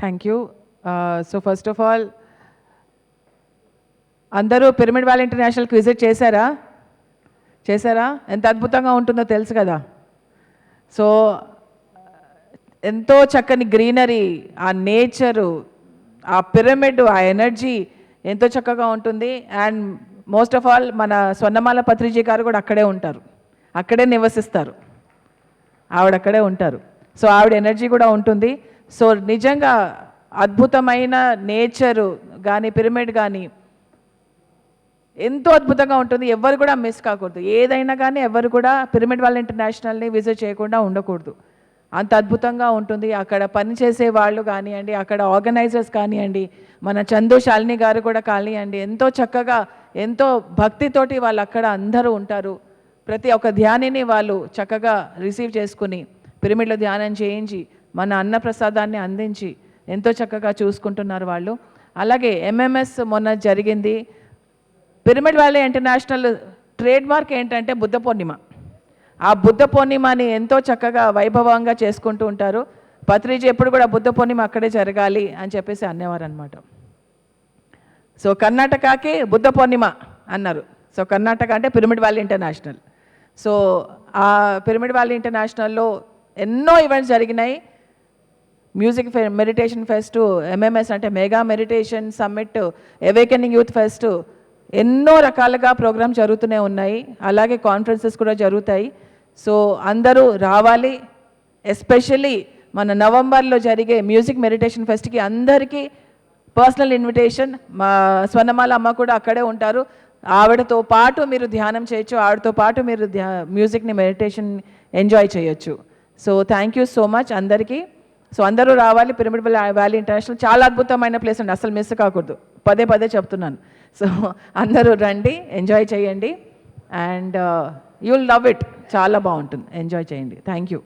Thank you. So first of all అందరూ pyramid valley ఇంటర్నేషనల్కి visit చేశారా? ఎంత అద్భుతంగా ఉంటుందో తెలుసు కదా. సో ఎంతో చక్కని గ్రీనరీ, ఆ నేచరు, ఆ పిరమిడ్, ఆ ఎనర్జీ ఎంతో చక్కగా ఉంటుంది. అండ్ మోస్ట్ ఆఫ్ ఆల్ మన స్వర్ణమాల పత్రిజీ గారు కూడా అక్కడే ఉంటారు, అక్కడే నివసిస్తారు, ఆవిడ అక్కడే ఉంటారు. సో ఆవిడ ఎనర్జీ కూడా ఉంటుంది. సో నిజంగా అద్భుతమైన నేచరు కానీ పిరమిడ్ కానీ ఎంతో అద్భుతంగా ఉంటుంది. ఎవరు కూడా మిస్ కాకూడదు. ఏదైనా కానీ ఎవరు కూడా పిరమిడ్ వ్యాలీ ఇంటర్నేషనల్ని విజిట్ చేయకుండా ఉండకూడదు. అంత అద్భుతంగా ఉంటుంది. అక్కడ పనిచేసే వాళ్ళు కానివ్వండి, అక్కడ ఆర్గనైజర్స్ కానివ్వండి, మన చందు శాలిని గారు కూడా కానివ్వండి, ఎంతో చక్కగా ఎంతో భక్తితోటి వాళ్ళు అక్కడ అందరూ ఉంటారు. ప్రతి ఒక్క ధ్యానిని వాళ్ళు చక్కగా రిసీవ్ చేసుకుని పిరమిడ్లో ధ్యానం చేయించి మన అన్నప్రసాదాన్ని అందించి ఎంతో చక్కగా చూసుకుంటున్నారు వాళ్ళు. అలాగే ఎంఎంఎస్ మొన్న జరిగింది. Pyramid valley international trade mark ఏంటంటే బుద్ధ పూర్ణిమ. ఆ బుద్ధ పూర్ణిమని ఎంతో చక్కగా వైభవంగా చేసుకుంటూ ఉంటారు. పత్రిజీ ఎప్పుడు కూడా బుద్ధ పూర్ణిమ అక్కడే జరగాలి అని చెప్పేసి అనేవారు అనమాట. సో కర్ణాటకకి బుద్ధ పూర్ణిమ అన్నారు. సో కర్ణాటక అంటే పిరమిడ్ వ్యాలీ ఇంటర్నేషనల్. సో ఆ పిరమిడ్ వ్యాలీ ఇంటర్నేషనల్లో ఎన్నో ఈవెంట్స్ జరిగినాయి. మ్యూజిక్ మెడిటేషన్ ఫెస్ట్, ఎంఎంఎస్ అంటే mega meditation summit, awakening youth pest, ఎన్నో రకాలుగా ప్రోగ్రామ్స్ జరుగుతూనే ఉన్నాయి. అలాగే కాన్ఫరెన్సెస్ కూడా జరుగుతాయి. సో అందరూ రావాలి. ఎస్పెషల్లీ మన నవంబర్లో జరిగే మ్యూజిక్ మెడిటేషన్ ఫెస్ట్కి అందరికీ పర్సనల్ ఇన్విటేషన్. మా స్వర్ణమాల అమ్మ కూడా అక్కడే ఉంటారు. ఆవిడతో పాటు మీరు ధ్యానం చేయొచ్చు, ఆవిడతో పాటు మీరు మ్యూజిక్ని మెడిటేషన్ ఎంజాయ్ చేయొచ్చు. So thank you so much అందరికీ. సో అందరూ రావాలి. పిరమిడ్ వ్యాలీ ఇంటర్నేషనల్ చాలా అద్భుతమైన ప్లేస్ అండి, అసలు మిస్ కాకూడదు. పదే పదే చెప్తున్నాను. సో అందరూ రండి, ఎంజాయ్ చేయండి. And you will love it. చాలా బాగుంటుంది, ఎంజాయ్ చేయండి. Thank you.